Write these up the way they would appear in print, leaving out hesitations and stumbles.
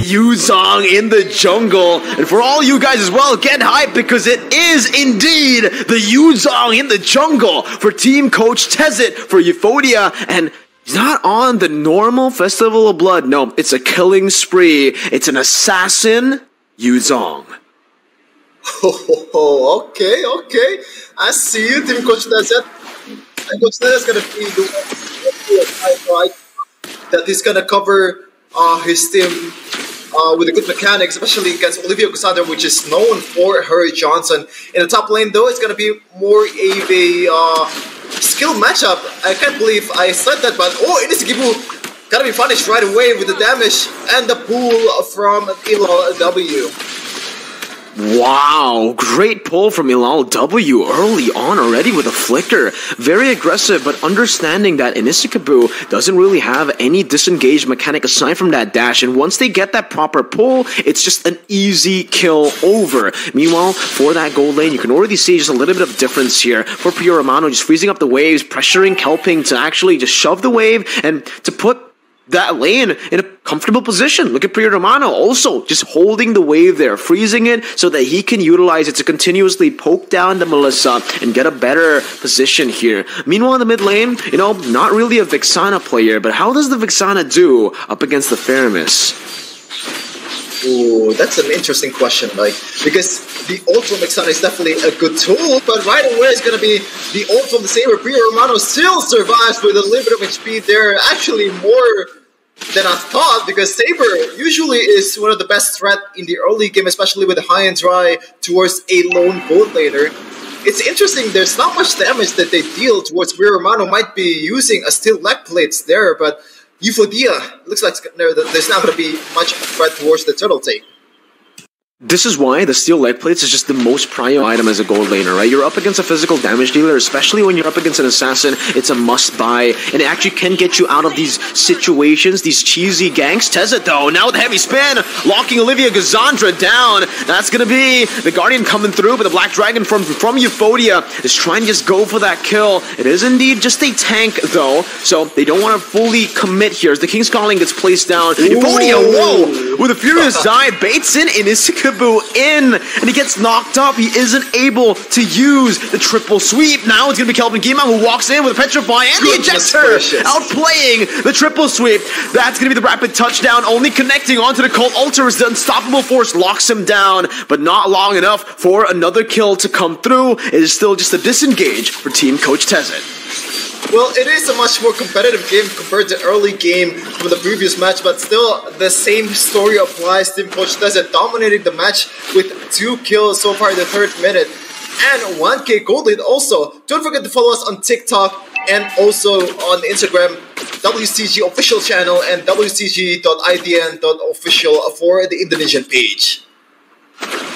Yuzong in the jungle. And for all you guys as well, get hyped because it is indeed the Yuzong in the jungle for Team Coachtezet for Euphoria. And he's not on the normal Festival of Blood. No, it's a killing spree. It's an assassin Yuzong. Oh, okay. I see you, Team Coachtezet. And Coachtezet is going to be the one that he's going to cover his team with a good mechanics, especially against Olivia Cassandra, which is known for her Johnson. In the top lane, though, it's going to be more of a skill matchup. I can't believe I said that, but Inisikiboo gotta be punished right away with the damage and the pull from LLW. Wow, great pull from LLW early on already with a flicker. Very aggressive, but understanding that Inisikiboo doesn't really have any disengaged mechanic aside from that dash. And once they get that proper pull, it's just an easy kill over. Meanwhile, for that gold lane, you can already see just a little bit of difference here. For Pure Romano, just freezing up the waves, pressuring Kelping to actually just shove the wave and to put that lane in a comfortable position. Look at Priya Romano also just holding the wave there, freezing it so that he can utilize it to continuously poke down the Melissa and get a better position here. Meanwhile, in the mid lane, you know, not really a Vixana player, but how does the Vixana do up against the Faramis? Ooh, that's an interesting question, like, because the ult from Vixana is definitely a good tool, but right away it's going to be the ult from the Saber. Priya Romano still survives with a little bit of HP there, actually more than I thought, because Saber usually is one of the best threat in the early game, especially with the high and dry towards a lone bot laner. It's interesting, there's not much damage that they deal towards Priya Romano. Might be using a steel leg plates there, but Euphoria looks like there's not going to be much threat towards the turtle take. This is why the steel leg plates is just the most prio item as a gold laner, right? You're up against a physical damage dealer, especially when you're up against an assassin. It's a must buy, and it actually can get you out of these situations, these cheesy ganks. Tezet, though, now with the heavy spin, locking Olivia Cassandra down. That's going to be the Guardian coming through, but the Black Dragon from Euphoria is trying to just go for that kill. It is indeed just a tank, though, so they don't want to fully commit here as the King's Calling gets placed down. Ooh. Euphoria, whoa! With a furious dive, baits in Inisikiboo in, and he gets knocked up. He isn't able to use the triple sweep. Now it's going to be Kelvin Gima who walks in with a Petrify and the ejector, outplaying the triple sweep. That's going to be the rapid touchdown, only connecting onto the Cult Altar as the unstoppable force locks him down, but not long enough for another kill to come through. It is still just a disengage for Team Coachtezet. Well, it is a much more competitive game compared to early game from the previous match, but still the same story applies. Team Coachtezet dominating the match with 2 kills so far in the 3rd minute and 1k gold lead also. Don't forget to follow us on TikTok and also on Instagram, WCG official channel and wcg.idn.official for the Indonesian page.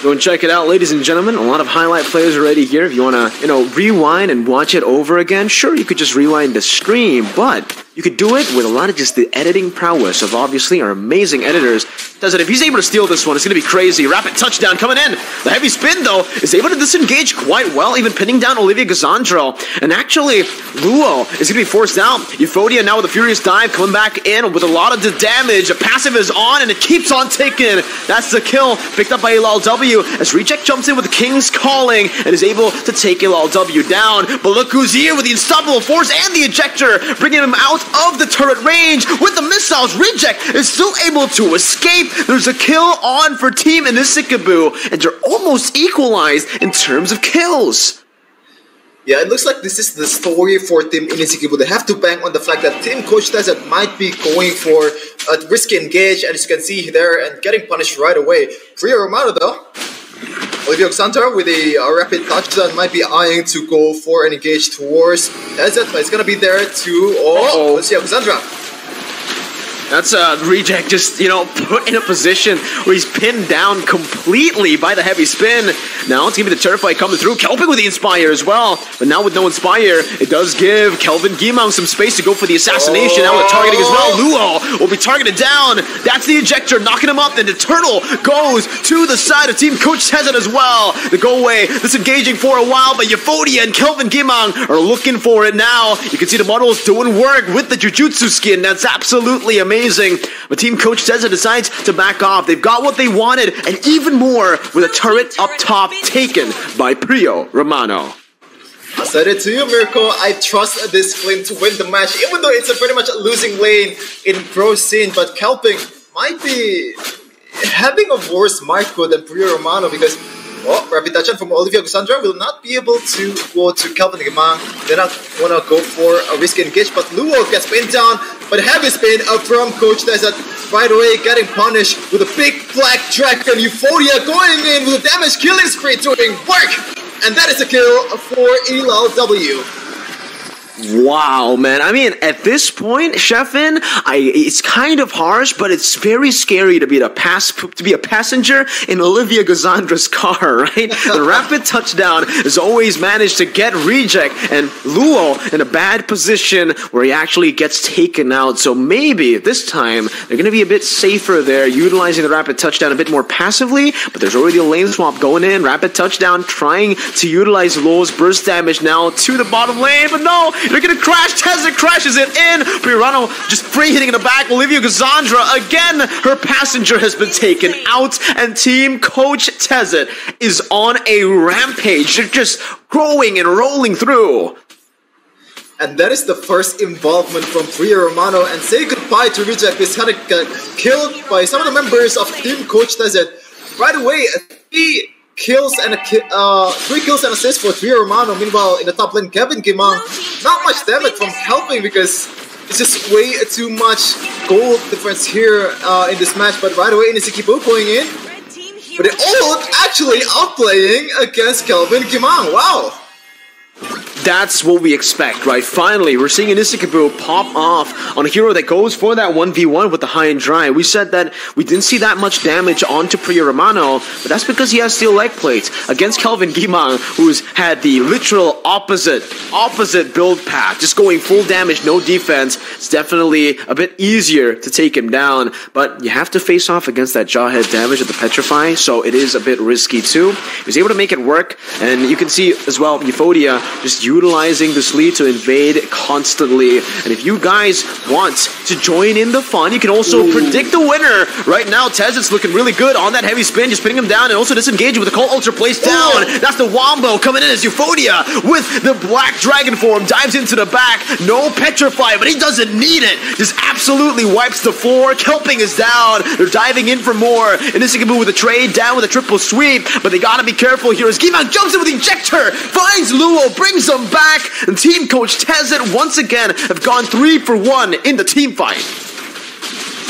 Go and check it out, ladies and gentlemen. A lot of highlight plays already here. If you want to, rewind and watch it over again, sure, you could just rewind the stream, but you could do it with a lot of just the editing prowess of obviously our amazing editors. Does it? If he's able to steal this one, it's going to be crazy. Rapid touchdown coming in. The heavy spin, though, is able to disengage quite well, even pinning down Olivia Cassandra. And actually, Luo is going to be forced out. Euphoria now with a furious dive coming back in with a lot of the damage. The passive is on, and it keeps on ticking. That's the kill picked up by LLW as Reject jumps in with the King's Calling and is able to take LLW down. But look who's here with the unstoppable force and the ejector, bringing him out of the turret range with the missiles. Reject is still able to escape. There's a kill on for Team Inisikiboo, and they're almost equalized in terms of kills. Yeah, it looks like this is the story for Team Inisikiboo. They have to bank on the fact that Team Coachtezet might be going for a risky engage, and as you can see there, and getting punished right away. Priya Romano, though, Olivia Cassandra with a rapid touchdown might be eyeing to go for an engage towards Tezet, but it's going to be there to... let's see Cassandra. That's Reject just, put in a position where he's pinned down completely by the heavy spin. Now it's going to be the Turf Fight coming through. Kelping with the Inspire as well. But now with no Inspire, it does give Kelvin Gimang some space to go for the assassination. Now with targeting as well. Luo will be targeted down. That's the ejector, knocking him up. Then the turtle goes to the side of Team Coachtezet as well. The go away, disengaging for a while, but Euphodia and Kelvin Gimang are looking for it now. You can see the models doing work with the Jujutsu skin. That's absolutely amazing. But Team Coachtezet decides to back off. They've got what they wanted, and even more with a turret up top taken by Prio Romano. I said it to you, Mirko. I trust this Flame to win the match, even though it's a pretty much a losing lane in pro scene. But Kelping might be having a worse micro than Prio Romano because Rapid Touchdown from Olivia Cassandra will not be able to go to Kelvin Gimang. They're not want to go for a risky engage, but Luo gets pinned down. But heavy spin from Coachtezet right away, getting punished with a big black dragon. Euphoria going in with a damage killing spree, doing work. And that is a kill for ELLW. Wow, man. I mean, at this point, Chefin, it's kind of harsh, but it's very scary to be a passenger in Olivia Gazandra's car, right? The rapid touchdown has always managed to get reject, and Luo in a bad position where he actually gets taken out. So maybe this time they're going to be a bit safer there, utilizing the rapid touchdown a bit more passively, but there's already a lane swap going in. Rapid touchdown trying to utilize Luo's burst damage now to the bottom lane, but no! They're gonna crash. Tezet crashes it in. Pirano just free hitting in the back. Olivia Cassandra again. Her passenger has been taken out, and Team Coachtezet is on a rampage. They're just growing and rolling through. And that is the first involvement from Prio Romano. And say goodbye to Reject. This had got killed by some of the members of Team Coachtezet right away. 3 kills and assists for Prio Romano. Meanwhile, in the top lane, Kevin Gimang, not much damage from helping because it's just way too much gold difference here in this match. But right away, Inisikiboo going in. But the ult actually outplaying against Kelvin Gimang. Wow. That's what we expect, right? Finally, we're seeing Inisikiboo pop off on a hero that goes for that 1v1 with the high and dry. We said that we didn't see that much damage onto Prio Romano, but that's because he has steel leg plates against Kelvin Gimang, who's had the literal opposite build path, just going full damage, no defense. It's definitely a bit easier to take him down, but you have to face off against that jawhead damage of the Petrify, so it is a bit risky too. He was able to make it work, and you can see as well, Euphodia just utilizing this lead to invade constantly. And if you guys want to join in the fun, you can also predict the winner. Right now, Tezet's looking really good on that heavy spin, just pinning him down and also disengaging with the Cult Ultra placed down. That's the Wombo coming in as Euphodia with the Black Dragon form, dives into the back. No Petrify, but he doesn't need it. Just absolutely wipes the floor. Kelping is down. They're diving in for more. Inisikiboo with a trade, down with a triple sweep, but they gotta be careful here as Gimang jumps in with the ejector, finds Luo, brings him back, and Team Coachtezet once again have gone 3 for 1 in the team fight.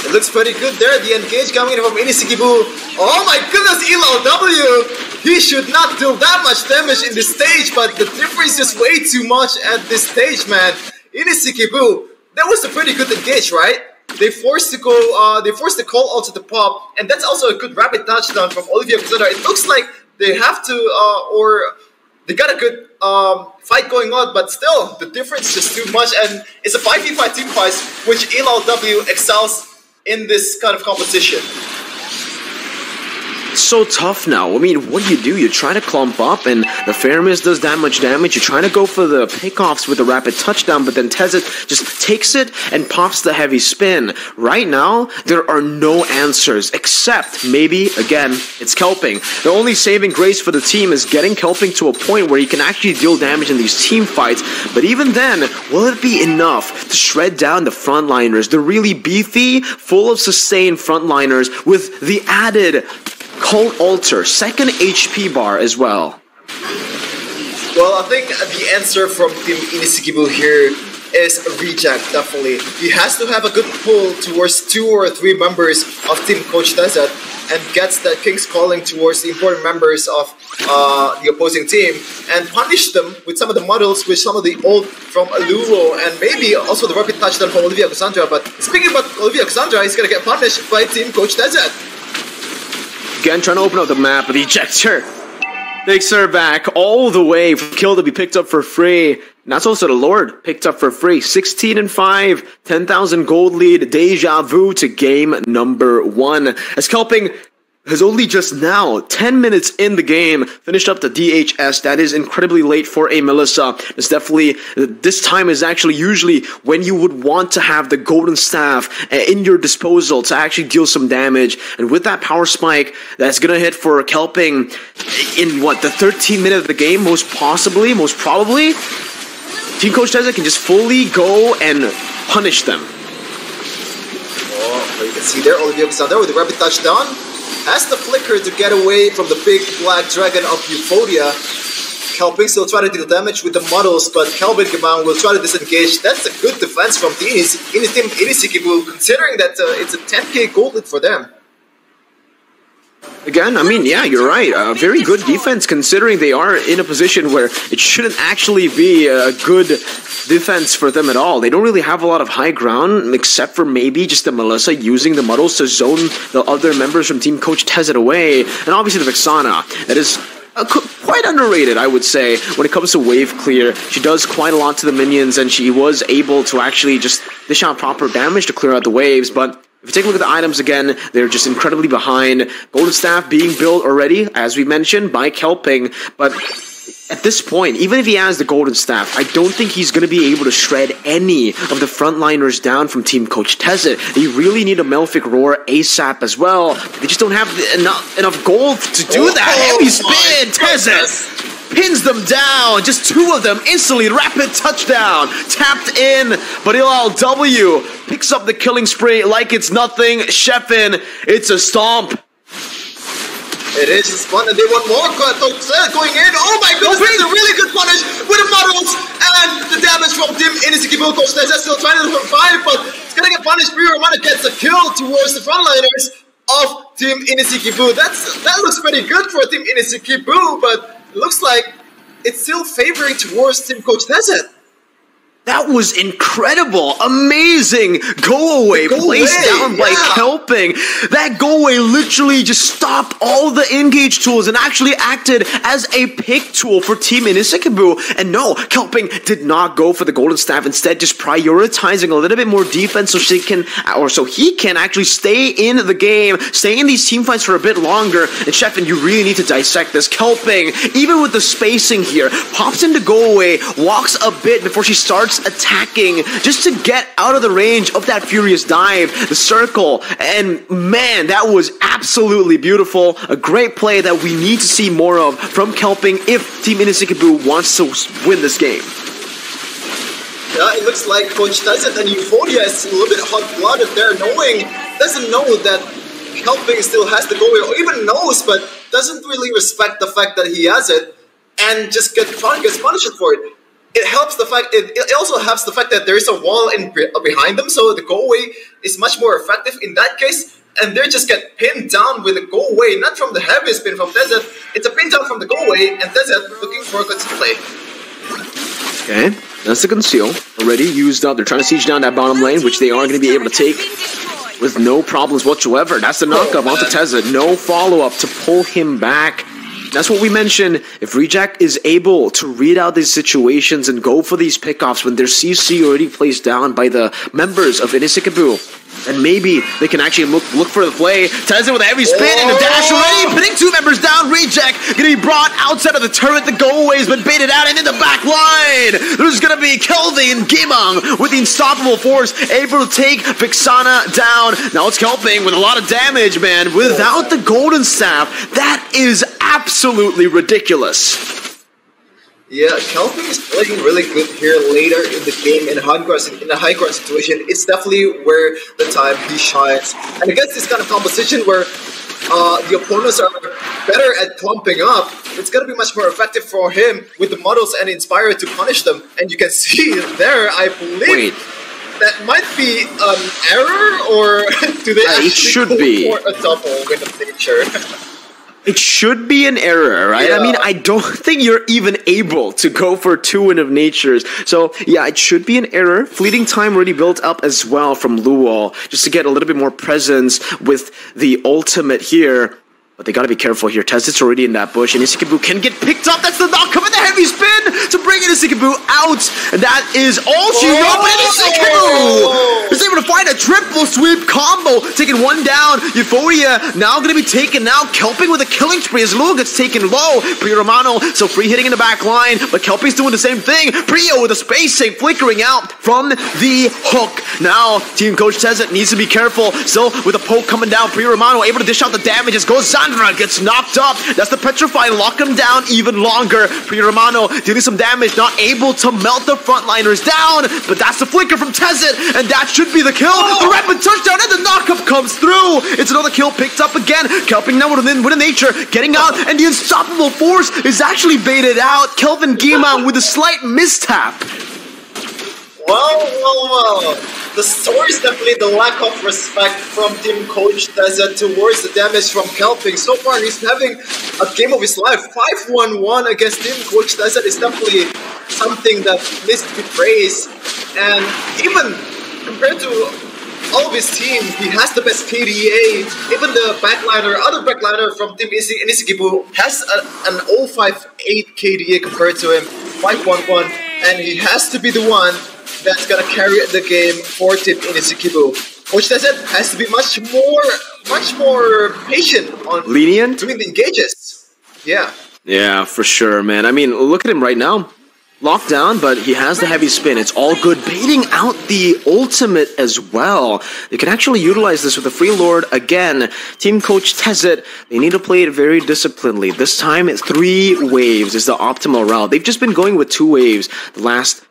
It looks pretty good there. The engage coming in from Inisikiboo. Oh my goodness, ELLW! He should not do that much damage in this stage, but the difference is way too much at this stage, man. Inisikiboo, that was a pretty good engage, right? They forced the call out to the pop, and that's also a good rapid touchdown from Olivia Cassandra. It looks like they have to, they got a good fight going on, but still, the difference is just too much, and it's a 5v5 team fight, which ELLW excels in this kind of competition. It's so tough now. I mean, what do? You try to clump up, and the Fairness does that much damage. You try to go for the pickoffs with a rapid touchdown, but then Tezet just takes it and pops the heavy spin. Right now, there are no answers, except maybe, again, it's Kelping. The only saving grace for the team is getting Kelping to a point where he can actually deal damage in these team fights, but even then, will it be enough to shred down the frontliners, the really beefy, full of sustained frontliners with the added Cult Alter, second HP bar as well? Well, I think the answer from Team Inisikiboo here is a reject, definitely. He has to have a good pull towards 2 or 3 members of Team Coachtezet and gets the King's Calling towards the important members of the opposing team and punish them with some of the models, with some of the ult from Luo, and maybe also the rapid touchdown from Olivia Cassandra. But speaking about Olivia Cassandra, he's going to get punished by Team Coachtezet. Again, trying to open up the map, but the ejector takes her back all the way for kill to be picked up for free. And that's also the Lord picked up for free. 16-5, 10,000 gold lead, deja vu to game number 1. As Kelping has only just now, 10 minutes in the game, finished up the DHS. That is incredibly late for a Melissa. It's definitely, this time is actually usually when you would want to have the golden staff in your disposal to actually deal some damage. And with that power spike, that's going to hit for Kelping in what, the 13th minute of the game, most probably, Team Coachtezet can just fully go and punish them. Oh, you can see there, OPvsTheEmpire with the rapid touchdown. Has the flicker to get away from the big black dragon of Euphoria. Kelping still trying to deal damage with the models, but competitivegaming will try to disengage. That's a good defense from Team Inisikiboo, considering that it's a 10k gold lead for them. Again, I mean, yeah, you're right. Very good defense considering they are in a position where it shouldn't actually be a good defense for them at all. They don't really have a lot of high ground except for maybe just the Melissa using the muddles to zone the other members from Team Coachtezet away. And obviously the Vixana. That is quite underrated, I would say, when it comes to wave clear. She does quite a lot to the minions and she was able to actually just dish out proper damage to clear out the waves, but if you take a look at the items again, they're just incredibly behind. Golden Staff being built already, as we mentioned, by Kelping. But at this point, even if he has the Golden Staff, I don't think he's going to be able to shred any of the frontliners down from Team Coachtezet. They really need a Malefic Roar ASAP as well. They just don't have enough gold to do that. Heavy spin, Tezet pins them down. Just 2 of them instantly. Rapid touchdown. Tapped in, but LLW picks up the killing spree like it's nothing. Sheffin, it's a stomp. It is fun, and they want more going in. Oh my goodness, that's a really good punish with the models and the damage from Team Inisikiboo. Coachtezet still trying to survive, but it's gonna get punished. Romano gets a kill towards the frontliners of Team Inisikiboo. That looks pretty good for Team Inisikiboo, but it looks like it's still favoring towards Team Coachtezet. That was incredible, amazing go away placed down by Kelping. That go away literally just stopped all the engage tools and actually acted as a pick tool for Team Inisikiboo. And no, Kelping did not go for the golden staff, instead just prioritizing a little bit more defense so he can actually stay in the game, stay in these team fights for a bit longer. And Sheffin, you really need to dissect this. Kelping, even with the spacing here, pops into go away, walks a bit before she starts attacking just to get out of the range of that furious dive, the circle, and man, that was absolutely beautiful. A great play that we need to see more of from Kelping if Team Inisikiboo wants to win this game. Yeah, it looks like Coachtezet and Euphoria is a little bit hot-blooded there, doesn't know that Kelping still has the goal, or even knows, but doesn't really respect the fact that he has it, and just gets punished for it. It also helps the fact that there is a wall behind them, so the go away is much more effective in that case, and they just get pinned down with a go away, not from the heavy spin from Tezet, it's a pin down from the go away, and Tezet looking for a good play. Okay, that's the conceal. Already used up. They're trying to siege down that bottom lane, which they are going to be able to take with no problems whatsoever. That's the knockup onto Tezet. No follow-up to pull him back. That's what we mentioned. If Reject is able to read out these situations and go for these pickoffs when their CC already placed down by the members of Inisikiboo, and maybe they can actually look for the play. Tezet with a heavy spin and a dash already, pinning 2 members down. Reject gonna be brought outside of the turret. The go-away has been baited out, and in the back line, there's gonna be Kelvin Gimong with the unstoppable force, able to take Vixana down. Now it's Kelping with a lot of damage, man. Without the golden staff, that is absolutely ridiculous. Yeah, Kelping is playing really good here later in the game in a high ground situation. It's definitely where the time he shines. And against this kind of composition where the opponents are better at clumping up, it's going to be much more effective for him with the models and Inspire to punish them. And you can see there, I believe, that might be an error, or do they actually go for a double with a nature? It should be an error, right? Yeah. I mean, I don't think you're even able to go for 2 Wind of Natures. So, yeah, it should be an error. Fleeting time already built up as well from Luol, just to get a little bit more presence with the ultimate here. But they gotta be careful here. Tezzet's already in that bush, and Inisikiboo can get picked up. That's the knock coming, the heavy spin to bring Inisikiboo out. And that is all she wrote. But Inisikiboo is able to find a triple sweep combo, taking one down. Euphoria now gonna be taken now. Kelping with a killing spree as Lul gets taken low. Priya Romano, so free hitting in the back line, but Kelping's doing the same thing. Priya with a space save flickering out from the hook. Now, Team Coachtezet needs to be careful. So, with a poke coming down, Priya Romano able to dish out the damage as goes Zandra, gets knocked up. That's the Petrify, lock him down even longer. Priya Romano dealing some damage, not able to melt the frontliners down, but that's the flicker from Tezet, and that should be the kill. The rapid touchdown, and the knockup comes through. It's another kill picked up again. Kelping now with a nature, getting out, and the unstoppable force is actually baited out. Kelvin Gima with a slight mistap. Well. The story is definitely the lack of respect from Team Coachtezet towards the damage from Kelping. So far, he's having a game of his life. 5-1-1 against Team Coachtezet is definitely something that needs to be praised. And even compared to all of his team, he has the best KDA. Even the other backliner from Team Inisikiboo has an 058 KDA compared to him. 5-1-1, and he has to be the one that's gonna carry the game for Team Inisikiboo. Coachtezet has to be much more patient on lenient doing the engages. Yeah, for sure, man. I mean, look at him right now. Locked down, but he has the heavy spin. It's all good. Baiting out the ultimate as well. They can actually utilize this with the Free Lord again. Team Coachtezet, they need to play it very disciplinedly. This time, 3 waves is the optimal route. They've just been going with 2 waves. The last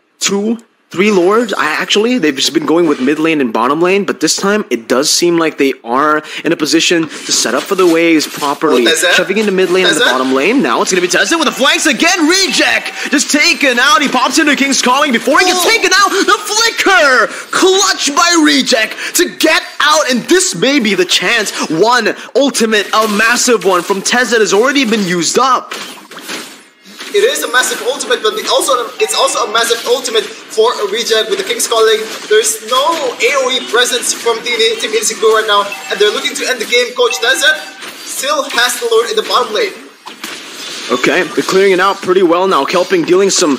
3 Lords, they've just been going with mid lane and bottom lane, but this time it does seem like they are in a position to set up for the waves properly. Shoving into mid lane and the bottom lane. Now it's going to be Tezet with the flanks again. Reject just taken out. He pops into King's Calling before he gets taken out. The flicker clutch by Reject to get out, and this may be the chance. One ultimate, a massive one from Tezet has already been used up. It is a massive ultimate, but it's also a massive ultimate for a Reject with the King's Calling. There's no AoE presence from Team Inisikiboo right now, and they're looking to end the game. Coachtezet still has the Lord in the bottom lane. Okay, they're clearing it out pretty well now. Kelping dealing some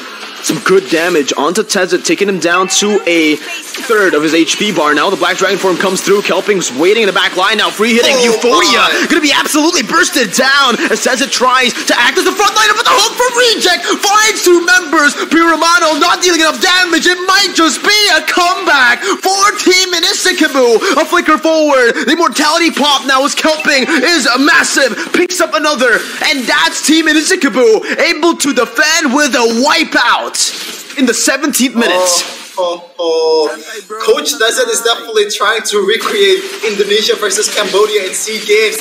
good damage onto Tezet, taking him down to a third of his HP bar. Now the Black Dragon form comes through. Kelping's waiting in the back line now, free hitting. Euphoria gonna be absolutely bursted down as Tezet tries to act as the front liner, but the hook from Reject finds 2 members. Priya Romano not dealing enough damage. It might just be a comeback for Team Inisikiboo. A flicker forward. The mortality pop now as Kelping is massive. Picks up another, and that's Team Inisikiboo able to defend with a wipeout in the 17th minute. Coachtezet is definitely trying to recreate Indonesia versus Cambodia in SEA Games.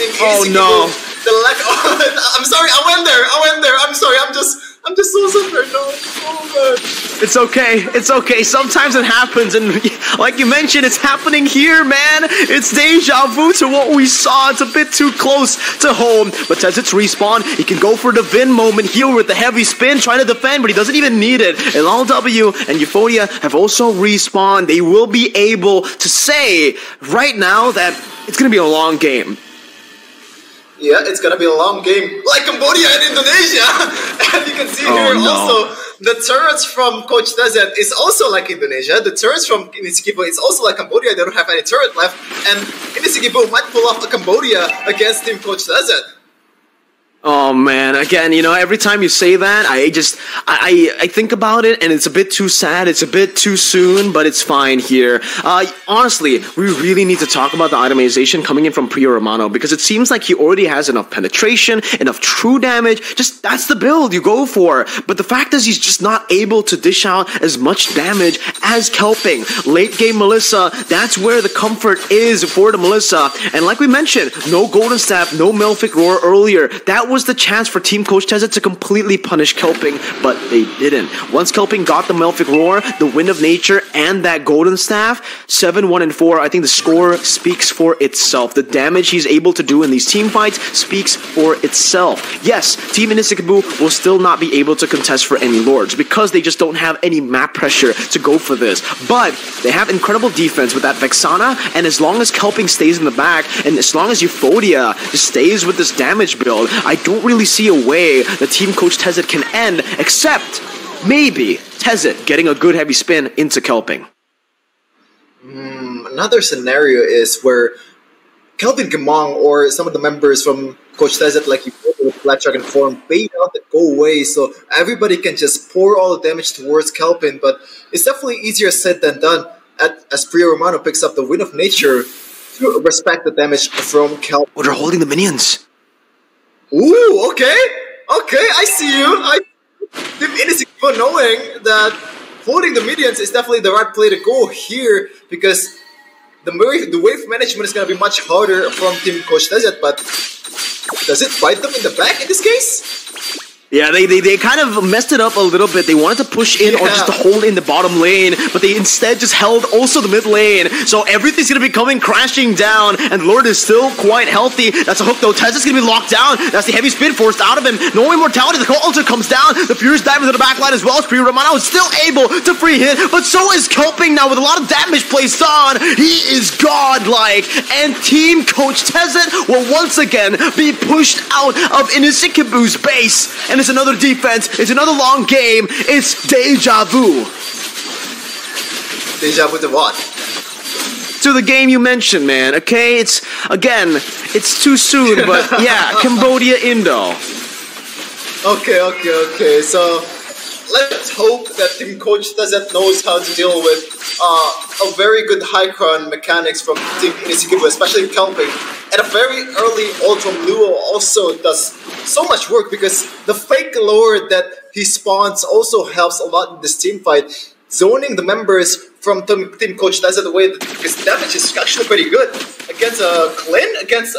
No. I'm sorry, I went there. I'm sorry, I'm just so sorry. No. Oh god. It's okay. Sometimes it happens, and like you mentioned, it's happening here, man. It's deja vu to what we saw. It's a bit too close to home. But Tezet's respawn, he can go for the Vin moment here with the heavy spin, trying to defend, but he doesn't even need it. And LW and Euphoria have also respawned. They will be able to say right now that it's going to be a long game. Yeah, it's gonna be a long game, like Cambodia and Indonesia. And you can see also the turrets from Coachtezet is also like Indonesia. The turrets from Inisikiboo is also like Cambodia. They don't have any turret left, and Inisikiboo might pull off a Cambodia against Team Coachtezet. Oh man, again, you know, every time you say that, I think about it, and it's a bit too sad, it's a bit too soon, but it's fine here. Honestly, we really need to talk about the itemization coming in from Priya Romano, because it seems like he already has enough penetration, enough true damage, just that's the build you go for. But the fact is he's just not able to dish out as much damage as Kelping. Late game Melissa, that's where the comfort is for the Melissa. And like we mentioned, no Golden Staff, no Melphic Roar earlier. That that was the chance for Team Coachtezet to completely punish Kelping, but they didn't. Once Kelping got the Malefic Roar, the Wind of Nature, and that Golden Staff, 7-1-4, I think the score speaks for itself. The damage he's able to do in these team fights speaks for itself. Yes, Team Inisikiboo will still not be able to contest for any Lords because they just don't have any map pressure to go for this. But they have incredible defense with that Vexana, and as long as Kelping stays in the back, and as long as Euphodia just stays with this damage build, I don't really see a way that Team Coachtezet can end, except maybe Tezet getting a good heavy spin into Kelping. Another scenario is where Kelvin Gamong or some of the members from Coachtezet, like you put with Black Dragon form, bait out and go away, so everybody can just pour all the damage towards Kelpin. But it's definitely easier said than done as Priya Romano picks up the Wind of Nature to respect the damage from Kelpin. Oh, they're holding the minions. Ooh, okay, I see you. Team Inisikiboo knowing that holding the minions is definitely the right play to go here, because the wave management is going to be much harder from Team Coachtezet, but does it bite them in the back in this case? Yeah, they kind of messed it up a little bit. They wanted to push in or just to hold in the bottom lane, but they instead just held also the mid lane. So everything's going to be coming crashing down, and Lord is still quite healthy. That's a hook though. Tezet's going to be locked down. That's the heavy spin forced out of him. No immortality. The ultra comes down. The Furious dive into the backline as well as Priya Romano is still able to free hit, but so is Kelping now with a lot of damage placed on. He is godlike, and Team Coachtezet will once again be pushed out of Inisikiboo's base. And it's another defense, it's another long game, it's deja vu. Deja vu to what? To the game you mentioned, man, okay? It's too soon, but yeah, Cambodia Indo. Okay, so let's hope that Team Coachtezet knows how to deal with a very good high crown mechanics from Team Inisikiboo, especially Kelping. And a very early Ultra Luo also does so much work, because the fake lore that he spawns also helps a lot in this team fight, zoning the members from Team Coachtezet away, because damage is actually pretty good against Klin, against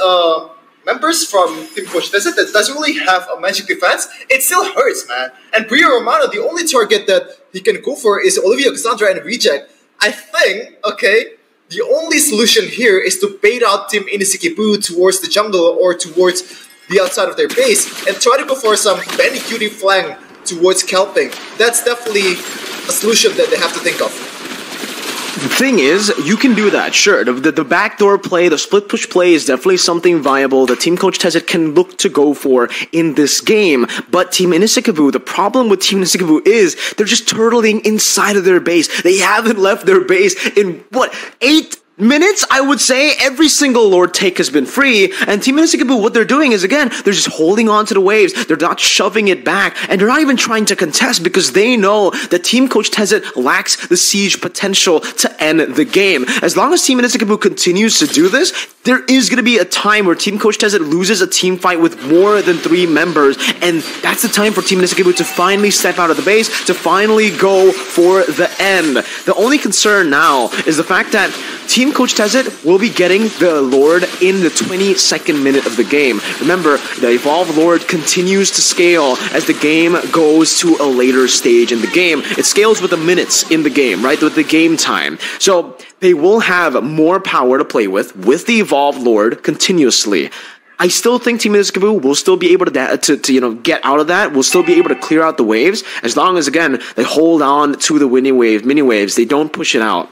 members from Team Coachtezet that doesn't really have a magic defense. It still hurts, man. And Priya Romano, the only target that he can go for is Olivia Cassandra and Reject. I think, okay, the only solution here is to bait out Team Inisikiboo towards the jungle or towards the outside of their base and try to go for some Benny Cutie flank towards Kelping. That's definitely a solution that they have to think of. The thing is, you can do that, sure. The backdoor play, the split push play is definitely something viable that Team Coachtezet can look to go for in this game. But Team Inisikiboo, the problem with Team Inisikiboo is they're just turtling inside of their base. They haven't left their base in, what, 8 minutes, I would say. Every single Lord take has been free, and Team Inisikiboo, what they're doing is, again, they're just holding on to the waves. They're not shoving it back, and they're not even trying to contest because they know that Team Coachtezet lacks the siege potential to end the game. As long as Team Inisikiboo continues to do this, there is going to be a time where Team Coachtezet loses a team fight with more than 3 members, and that's the time for Team Inisikiboo to finally step out of the base, to finally go for the end. The only concern now is the fact that Team Coachtezet will be getting the Lord in the 22nd minute of the game. Remember, the Evolve Lord continues to scale as the game goes to a later stage in the game. It scales with the minutes in the game, right? With the game time. So they will have more power to play with the Evolve Lord continuously. I still think Team Inisikiboo will still be able to get out of that. Will still be able to clear out the waves as long as, again, they hold on to the mini waves. They don't push it out.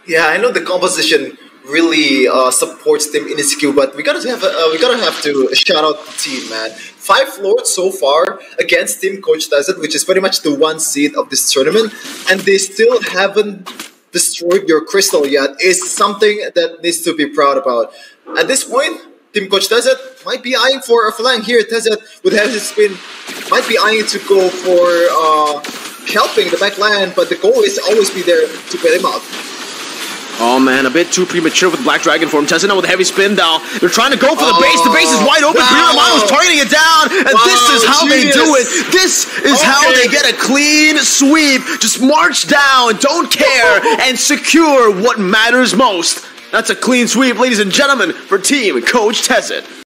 Yeah, I know the composition really supports Team Inisikiboo, but we gotta have to shout out the team, man. 5 Lords so far against Team Coachtezet, which is pretty much the 1 seed of this tournament, and they still haven't destroyed your crystal yet. Is something that needs to be proud about. At this point, Team Coachtezet might be eyeing for a flank here. Tezet would have his spin, might be eyeing to go for helping the backline, but the goal is to always be there to bail him out. Oh man, a bit too premature with Black Dragon form. Tezet now with a heavy spin down. They're trying to go for the base. The base is wide open. Priya Romano's targeting it down. And this is how they do it. This is how they get a clean sweep. Just march down, don't care, and secure what matters most. That's a clean sweep, ladies and gentlemen, for Team Coachtezet.